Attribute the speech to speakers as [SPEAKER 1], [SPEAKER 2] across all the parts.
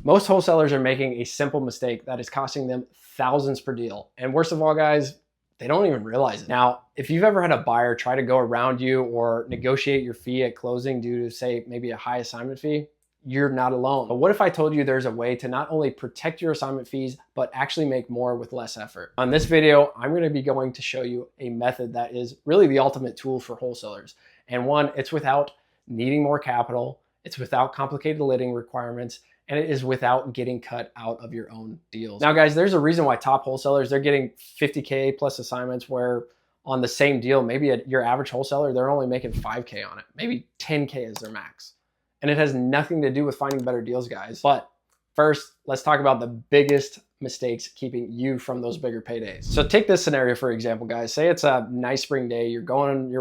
[SPEAKER 1] Most wholesalers are making a simple mistake that is costing them thousands per deal. And worst of all, guys, they don't even realize it. Now, if you've ever had a buyer try to go around you or negotiate your fee at closing due to, say, maybe a high assignment fee, you're not alone. But what if I told you there's a way to not only protect your assignment fees, but actually make more with less effort? On this video, I'm going to be going to show you a method that is really the ultimate tool for wholesalers. And one, it's without needing more capital, it's without complicated letting requirements, and it is without getting cut out of your own deals. Now, guys, there's a reason why top wholesalers, they're getting 50K plus assignments, where on the same deal, maybe your average wholesaler, they're only making 5K on it, maybe 10K is their max. And it has nothing to do with finding better deals, guys. But first, let's talk about the biggest mistakes keeping you from those bigger paydays. So take this scenario, for example, guys. Say it's a nice spring day, you're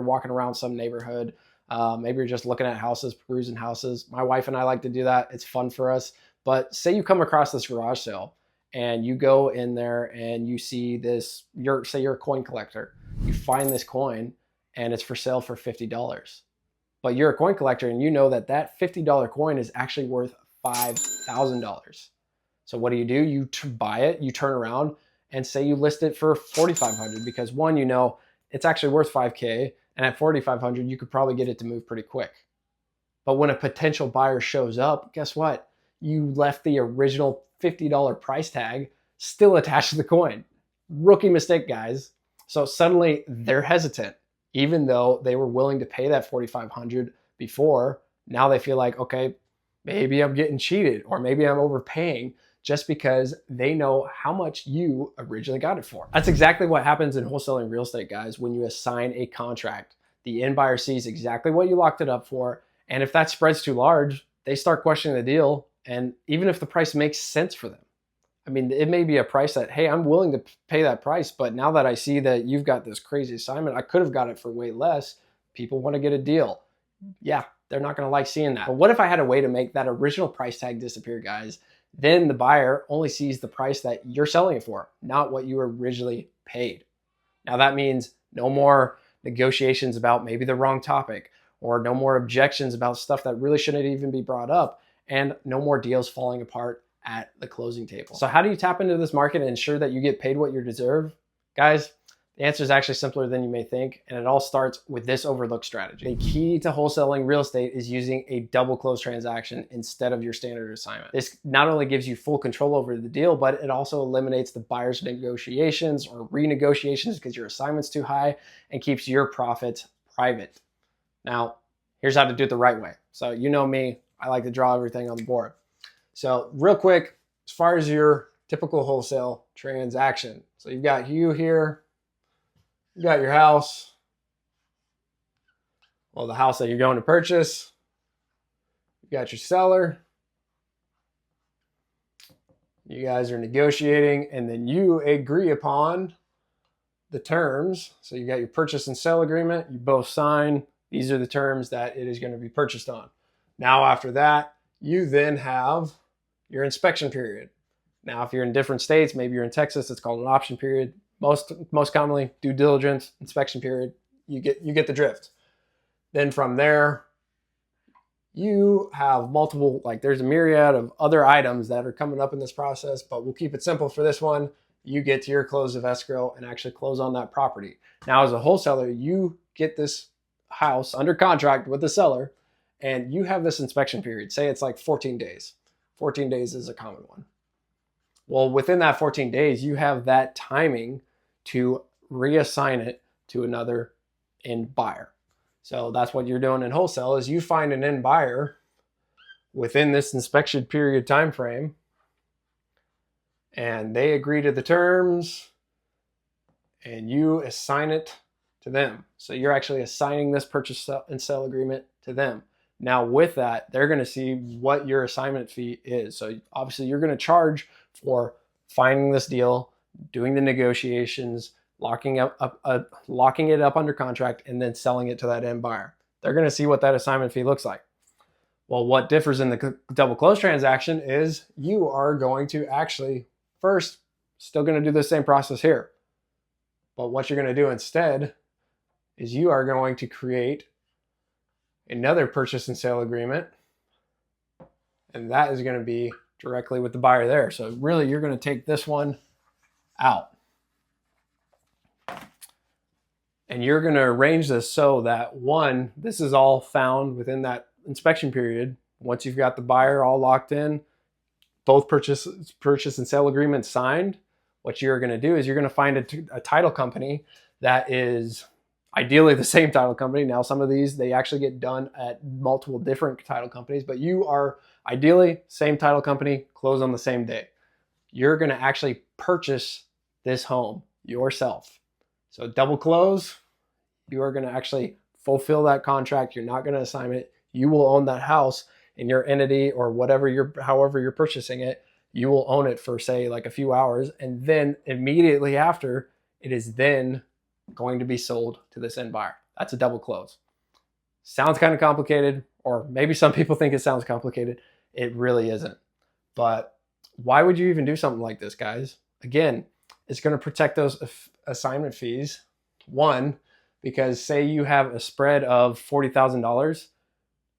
[SPEAKER 1] walking around some neighborhood, maybe you're just looking at houses, perusing houses. My wife and I like to do that. It's fun for us. But say you come across this garage sale and you go in there and you see this, say you're a coin collector. You find this coin and it's for sale for $50. But you're a coin collector and you know that that $50 coin is actually worth $5,000. So what do? You buy it, you turn around and say you list it for $4,500 because one, you know, it's actually worth 5K. And at $4,500, you could probably get it to move pretty quick. But when a potential buyer shows up, guess what? You left the original $50 price tag still attached to the coin. Rookie mistake, guys. So suddenly they're hesitant. Even though they were willing to pay that $4,500 before, now they feel like, okay, maybe I'm getting cheated or maybe I'm overpaying, just because they know how much you originally got it for. That's exactly what happens in wholesaling real estate, guys. When you assign a contract, the end buyer sees exactly what you locked it up for. And if that spread's too large, they start questioning the deal. And even if the price makes sense for them, I mean, it may be a price that, hey, I'm willing to pay that price, but now that I see that you've got this crazy assignment, I could have got it for way less. People want to get a deal. Yeah, they're not going to like seeing that. But what if I had a way to make that original price tag disappear, guys? Then the buyer only sees the price that you're selling it for, not what you originally paid. Now that means no more negotiations about maybe the wrong topic, or no more objections about stuff that really shouldn't even be brought up, and no more deals falling apart at the closing table. So how do you tap into this market and ensure that you get paid what you deserve? Guys, the answer is actually simpler than you may think, and it all starts with this overlooked strategy. The key to wholesaling real estate is using a double close transaction instead of your standard assignment. This not only gives you full control over the deal, but it also eliminates the buyer's negotiations or renegotiations because your assignment's too high, and keeps your profit private. Now, here's how to do it the right way. So you know me, I like to draw everything on the board. So real quick, as far as your typical wholesale transaction, so you've got you here, you got your house, well, the house that you're going to purchase, you got your seller, you guys are negotiating, and then you agree upon the terms. So you got your purchase and sale agreement, you both sign, these are the terms that it is going to be purchased on. Now after that, you then have your inspection period. Now, if you're in different states, maybe you're in Texas, it's called an option period. Most commonly, due diligence, inspection period. You get the drift. Then from there, you have multiple, like there's a myriad of other items that are coming up in this process, but we'll keep it simple for this one. You get to your close of escrow and actually close on that property. Now, as a wholesaler, you get this house under contract with the seller, and you have this inspection period. Say it's like 14 days. 14 days is a common one. Well, within that 14 days, you have that timing to reassign it to another end buyer. So that's what you're doing in wholesale, is you find an end buyer within this inspection period time frame, and they agree to the terms, and you assign it to them. So you're actually assigning this purchase and sale agreement to them. Now with that, they're going to see what your assignment fee is. So obviously you're going to charge for finding this deal, doing the negotiations, locking it up under contract, and then selling it to that end buyer. They're going to see what that assignment fee looks like. Well, what differs in the double close transaction is you are going to actually first still going to do the same process here. But what you're going to do instead is you are going to create another purchase and sale agreement, and that is going to be directly with the buyer there. So really you're going to take this one out. And you're going to arrange this so that, one, this is all found within that inspection period. Once you've got the buyer all locked in, both purchase and sale agreements signed, what you're going to do is you're going to find a title company that is ideally the same title company. Now, some of these, they actually get done at multiple different title companies, but you are ideally same title company, close on the same day. You're going to actually purchase this home yourself. So double close, you are going to actually fulfill that contract. You're not going to assign it. You will own that house in your entity or whatever however you're purchasing it. You will own it for, say, like a few hours, and then immediately after, it is then going to be sold to this end buyer. That's a double close. Sounds kind of complicated, or maybe some people think it sounds complicated. It really isn't. But why would you even do something like this, guys? Again, it's going to protect those assignment fees. One, because say you have a spread of $40,000.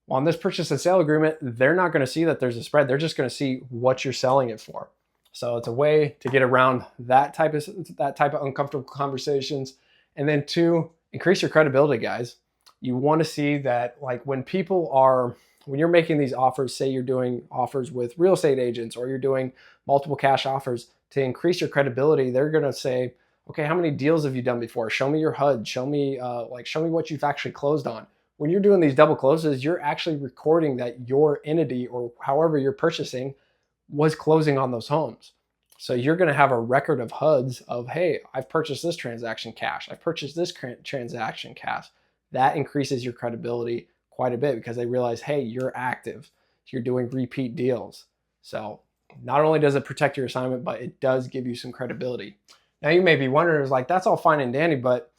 [SPEAKER 1] On this purchase and sale agreement, they're not going to see that there's a spread. They're just going to see what you're selling it for. So it's a way to get around that type of uncomfortable conversations. And then two, increase your credibility, guys. You want to see that, like, when you're making these offers, say you're doing offers with real estate agents or you're doing multiple cash offers, to increase your credibility, they're going to say, okay, how many deals have you done before? Show me your HUD. Show me what you've actually closed on. When you're doing these double closes, you're actually recording that your entity or however you're purchasing was closing on those homes. So you're going to have a record of HUDs of, hey, I've purchased this transaction cash. I've purchased this transaction cash. That increases your credibility quite a bit because they realize, hey, you're active. You're doing repeat deals. So not only does it protect your assignment, but it does give you some credibility. Now you may be wondering, like, that's all fine and dandy, but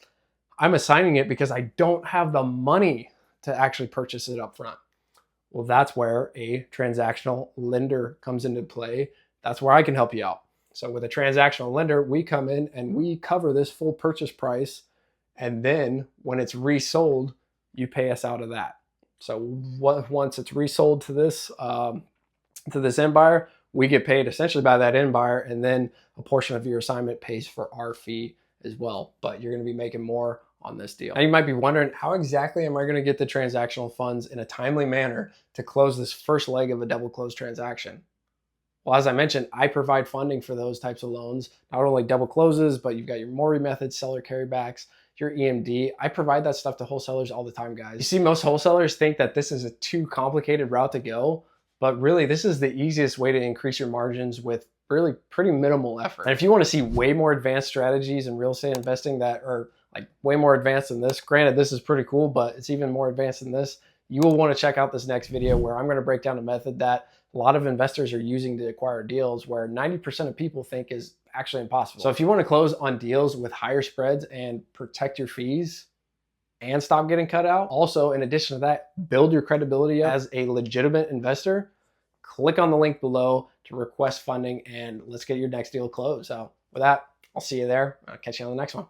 [SPEAKER 1] I'm assigning it because I don't have the money to actually purchase it up front. Well, that's where a transactional lender comes into play. That's where I can help you out. So with a transactional lender, we come in and we cover this full purchase price. And then when it's resold, you pay us out of that. So once it's resold to this end buyer, we get paid essentially by that end buyer. And then a portion of your assignment pays for our fee as well. But you're going to be making more on this deal. Now you might be wondering, how exactly am I going to get the transactional funds in a timely manner to close this first leg of a double close transaction? Well, as I mentioned, I provide funding for those types of loans, not only double closes, but you've got your mortgage methods, seller carrybacks, your EMD. I provide that stuff to wholesalers all the time, guys. You see, most wholesalers think that this is a too complicated route to go, but really this is the easiest way to increase your margins with really pretty minimal effort. And if you want to see way more advanced strategies in real estate investing that are like way more advanced than this, granted, this is pretty cool, but it's even more advanced than this, you will want to check out this next video where I'm going to break down a method that a lot of investors are using to acquire deals where 90% of people think is actually impossible. So if you want to close on deals with higher spreads and protect your fees and stop getting cut out, also in addition to that, build your credibility as a legitimate investor, click on the link below to request funding and let's get your next deal closed. So with that, I'll see you there. I'll catch you on the next one.